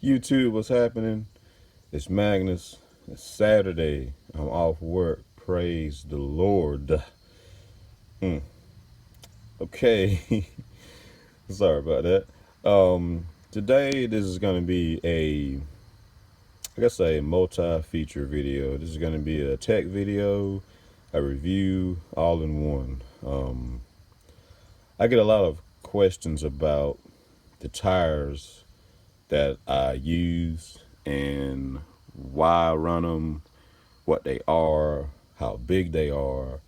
YouTube, what's happening? It's Magnus. It's Saturday. I'm off work. Praise the Lord. Mm. Okay. Sorry about that. Today this is going to be a multi-feature video. This is going to be a tech video, a review, all in one. I get a lot of questions about the tires that I use and why I run them, what they are, how big they are.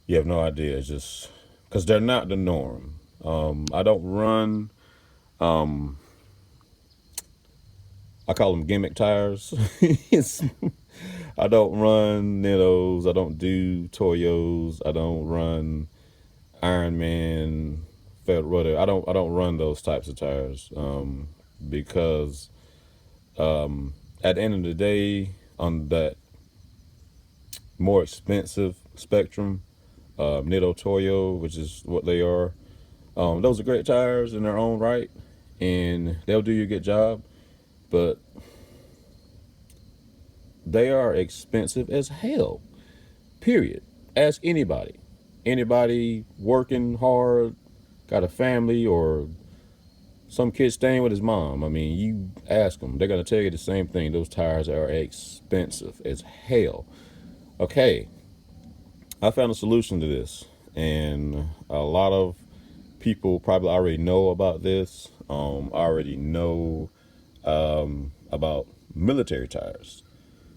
You have no idea. It's just because they're not the norm. I don't run. Um, I call them gimmick tires. It's, I don't run Nittos. I don't do Toyos. I don't run Iron Man, Fed Rudder. I don't run those types of tires because at the end of the day, on that more expensive spectrum, Nitto Toyo, which is what they are, those are great tires in their own right, and they'll do you a good job, but they are expensive as hell, period. Ask anybody. Anybody working hard, got a family, or some kid staying with his mom. I mean, you ask them, they're going to tell you the same thing. Those tires are expensive as hell. Okay, I found a solution to this, and a lot of people probably already know about this. Already know about military tires.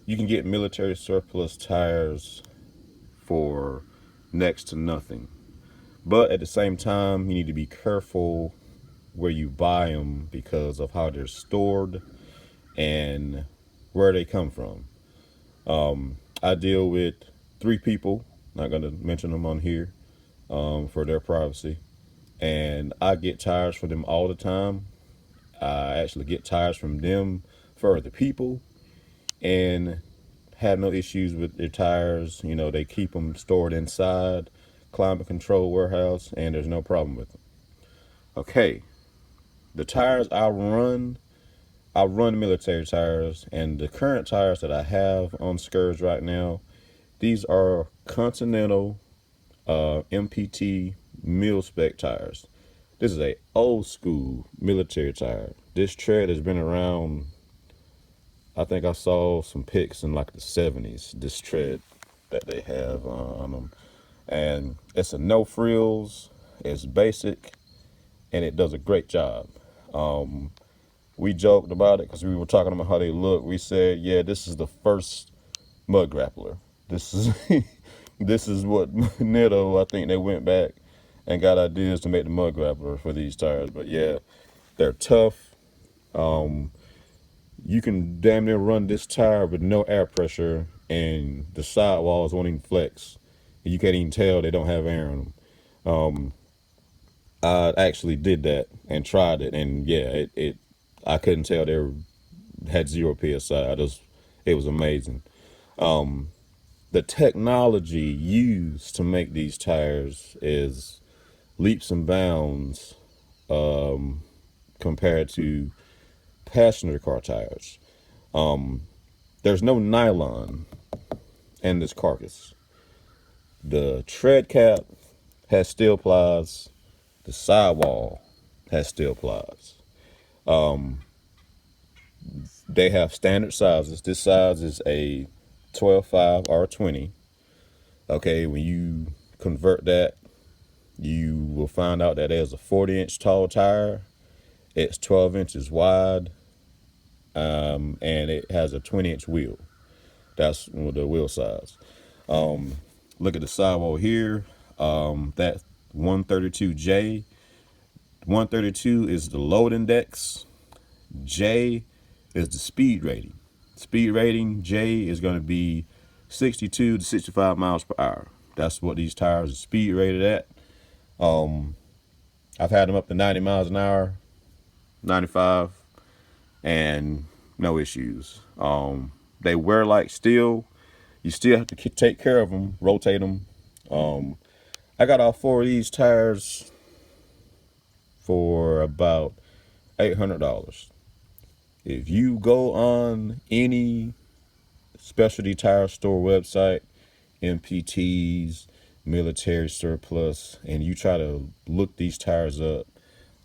You can get military surplus tires for next to nothing, but at the same time, you need to be careful where you buy them because of how they're stored and where they come from. I deal with 3 people, not going to mention them on here for their privacy, and I get tires for them all the time. I actually get tires from them for other people and have no issues with their tires. You know, they keep them stored inside climate control warehouse, and there's no problem with them. Okay, the tires I run military tires, and the current tires that I have on SCOURGE'S right now, these are Continental MPT mil spec tires. This is a old school military tire. This tread has been around. I think I saw some pics in like the 70s. This tread that they have on them, and it's a no frills. It's basic, and it does a great job. We joked about it because we were talking about how they look. We said, yeah, this is the first mud grappler. This is this is what Nitto, I think they went back and got ideas to make the mud grappler for these tires. But yeah, they're tough. You can damn near run this tire with no air pressure, and the sidewalls won't even flex. You can't even tell they don't have air in them. I actually did that and tried it, and yeah, it I couldn't tell they had 0 psi. It was amazing. The technology used to make these tires is leaps and bounds compared to passenger car tires. There's no nylon in this carcass. The tread cap has steel plies. The sidewall has steel plies. They have standard sizes. This size is a 12.5 R20. Okay, when you convert that, you will find out that there's a 40-inch tall tire. It's 12 inches wide, and it has a 20-inch wheel. That's the wheel size. Look at the sidewall here. That 132J. 132 is the load index. J is the speed rating. Speed rating, J, is going to be 62 to 65 miles per hour. That's what these tires are speed rated at. I've had them up to 90 miles an hour, 95, and no issues. They wear like steel. You still have to take care of them, rotate them. I got all 4 of these tires for about $800. If you go on any specialty tire store website, MPTs, military surplus, and you try to look these tires up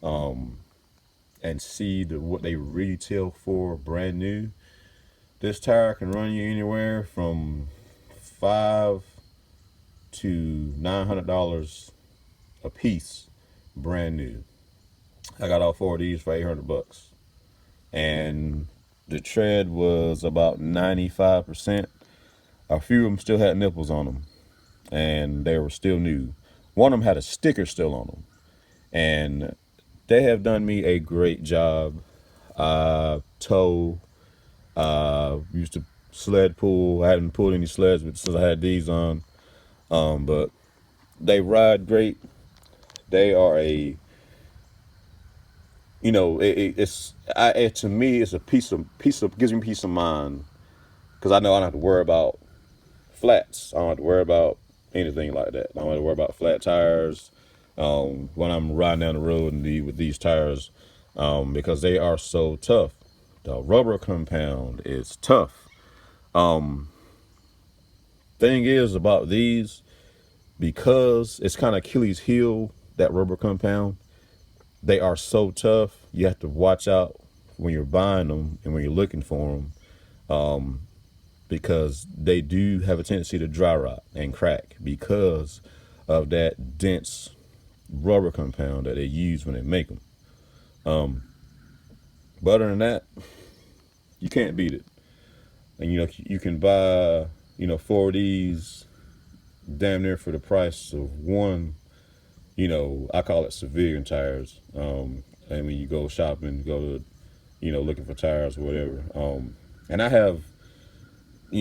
and see what they retail for brand new, this tire can run you anywhere from $500 to $900 a piece, brand new. I got all four of these for $800, and the tread was about 95%. A few of them still had nipples on them, and they were still new. One of them had a sticker still on them, and they have done me a great job. Tow, used to sled pull. I hadn't pulled any sleds since I had these on, but they ride great. They are to me, it's a piece of gives me peace of mind because I know I don't have to worry about flats. I don't have to worry about anything like that. I don't have to worry about flat tires when I'm riding down the road with these tires because they are so tough. The rubber compound is tough. Thing is about these, because it's kind of Achilles heel, that rubber compound, they are so tough. You have to watch out when you're buying them and when you're looking for them because they do have a tendency to dry rot and crack because of that dense rubber compound that they use when they make them. But other than that, you can't beat it. And you can buy four of these damn near for the price of one. I call it civilian tires. And when you go shopping, go to looking for tires or whatever. And I have,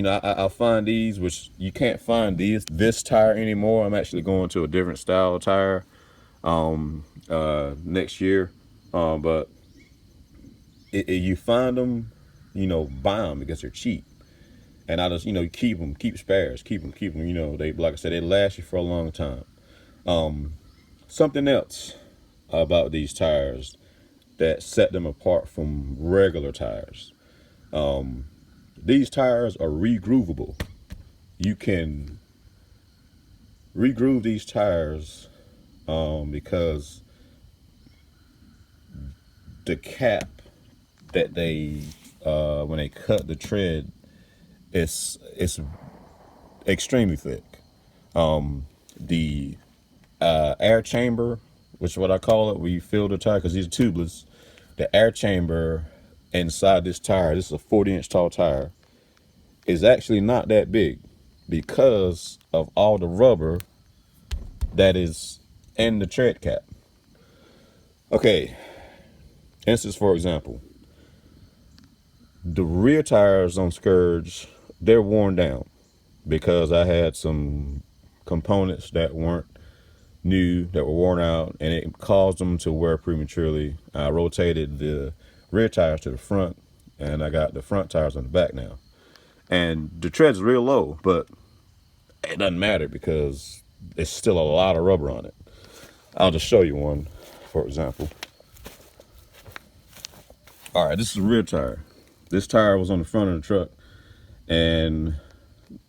I'll find these, which you can't find this tire anymore. I'm actually going to a different style of tire next year. But you find them, buy them because they're cheap. And I just, keep spares, keep them. They, like I said, they last you for a long time. Something else about these tires that set them apart from regular tires. These tires are regroovable. You can regroove these tires because the cap that they when they cut the tread, it's extremely thick. The air chamber, which is what I call it, where you fill the tire, because these are tubeless. The air chamber inside this tire, this is a 40-inch tall tire, is actually not that big because of all the rubber that is in the tread cap. Okay, instance for example, the rear tires on SCOURGE'S, they're worn down because I had some components that weren't new, that were worn out, and it caused them to wear prematurely. I rotated the rear tires to the front, and I got the front tires on the back now. And the tread's real low, but it doesn't matter because there's still a lot of rubber on it. I'll just show you one, for example. All right, this is a rear tire. This tire was on the front of the truck, and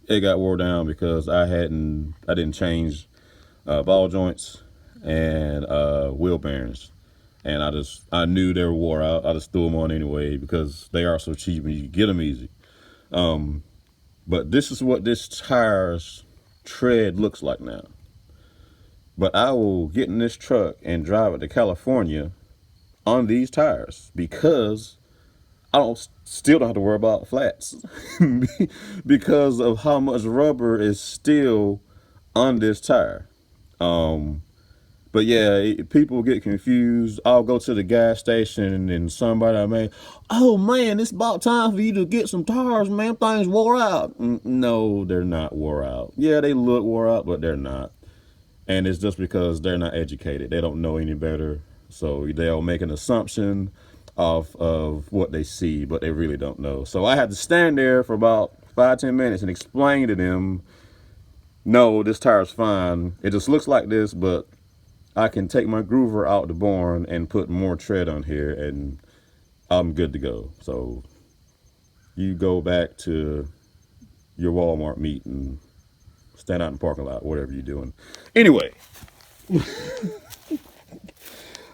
it got wore down because I didn't change ball joints and wheel bearings, and I knew they were wore out. I just threw them on anyway because they are so cheap and you can get them easy. But this is what this tire's tread looks like now. But I will get in this truck and drive it to California on these tires because I still don't have to worry about flats because of how much rubber is still on this tire. But yeah, people get confused. I'll go to the gas station and somebody oh man, it's about time for you to get some tires, man. Things wore out. No, they're not wore out. Yeah, they look wore out, but they're not. And it's just because they're not educated. They don't know any better. So they'll make an assumption of what they see, but they really don't know. So I had to stand there for about 5-10 minutes and explain to them, no, this tire's fine. It just looks like this, but I can take my groover out the barn and put more tread on here, and I'm good to go. So you go back to your Walmart meet and stand out in the parking lot, whatever you're doing. Anyway,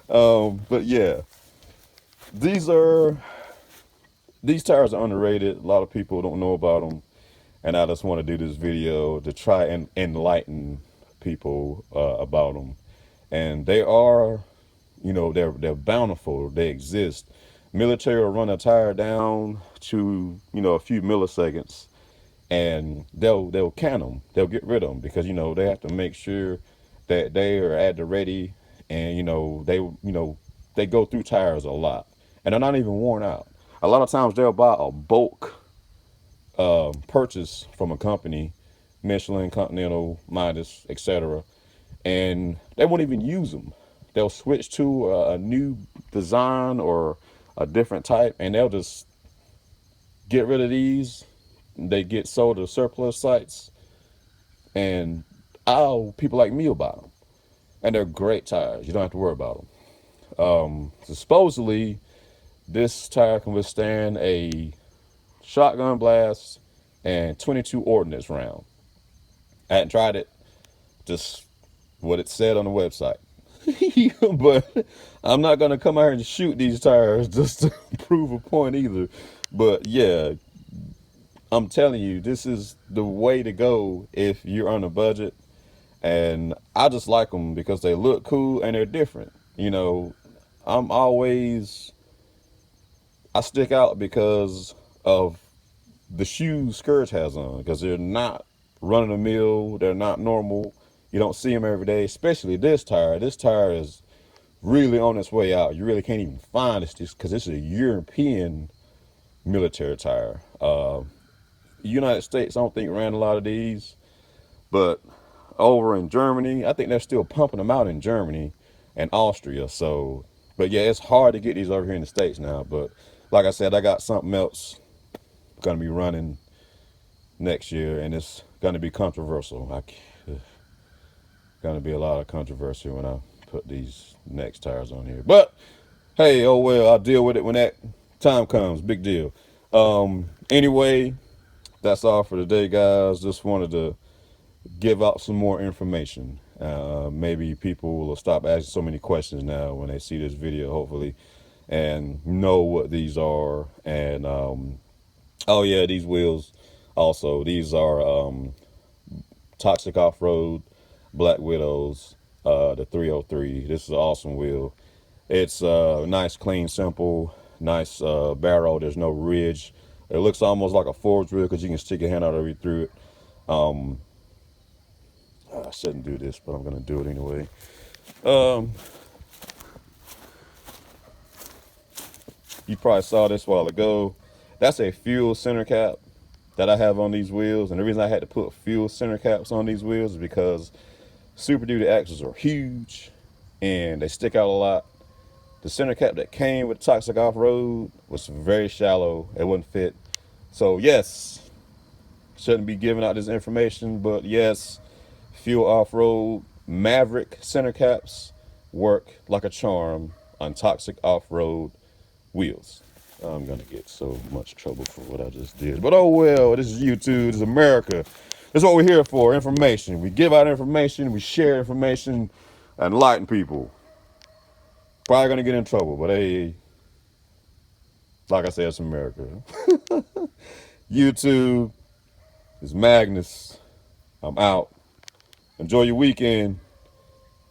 but yeah, these are these tires are underrated. A lot of people don't know about them, and I just want to do this video to try and enlighten people about them. And they are, they're bountiful. They exist. Military will run a tire down to a few milliseconds, and they'll can them. They'll get rid of them because they have to make sure that they are at the ready, and they go through tires a lot, and they're not even worn out. A lot of times they'll buy a bulk purchase from a company, Michelin, Continental, Midas, etc., and they won't even use them. They'll switch to a new design or a different type, and they'll just get rid of these. They get sold to surplus sites, and people like me will buy them, and they're great tires. You don't have to worry about them. Supposedly, this tire can withstand a shotgun blast and 22 ordnance round. I hadn't tried it, just what it said on the website. But I'm not gonna come out here and shoot these tires just to prove a point either. But yeah, I'm telling you, this is the way to go if you're on a budget. And I just like them because they look cool and they're different. I'm always, I stick out because of the shoes Scourge has on, because they're not run of the mill, they're not normal. You don't see them every day, especially this tire. This tire is really on its way out. You really can't even find it because it's a European military tire. United States, I don't think ran a lot of these, but over in Germany, I think they're still pumping them out in Germany and Austria. So, but yeah, it's hard to get these over here in the States now. But like I said, I got something else going to be running next year, and it's going to be controversial. Going to be a lot of controversy when I put these next tires on here. But hey, oh well, I'll deal with it when that time comes. Big deal. Anyway, that's all for today, guys. Just wanted to give out some more information. Maybe people will stop asking so many questions now when they see this video, hopefully, and know what these are. And oh yeah, these wheels also, these are Toxic Off-Road Black Widows, the 303. This is an awesome wheel. It's nice, clean, simple, nice barrel. There's no ridge. It looks almost like a forged wheel because you can stick your hand out right through it. I shouldn't do this, but I'm gonna do it anyway. You probably saw this a while ago. That's a fuel center cap that I have on these wheels, and the reason I had to put fuel center caps on these wheels is because Super Duty axles are huge and they stick out a lot. The center cap that came with Toxic Off-Road was very shallow. It wouldn't fit. So yes, shouldn't be giving out this information, but yes, Fuel Off-Road Maverick center caps work like a charm on Toxic Off-Road wheels. I'm gonna get so much trouble for what I just did, but oh well. This is YouTube. This is America. That's what we're here for. Information. We give out information. We share information. And enlighten people. Probably gonna get in trouble, but hey, like I said, it's America. YouTube is Magnus. I'm out. Enjoy your weekend.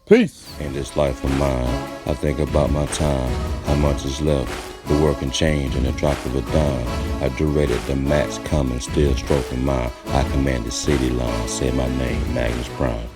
Peace. In this life of mine, I think about my time, how much is left. The work can change in the drop of a dime. I directed the match coming, still stroking mine. I command the city line, say my name, Magnus Prime.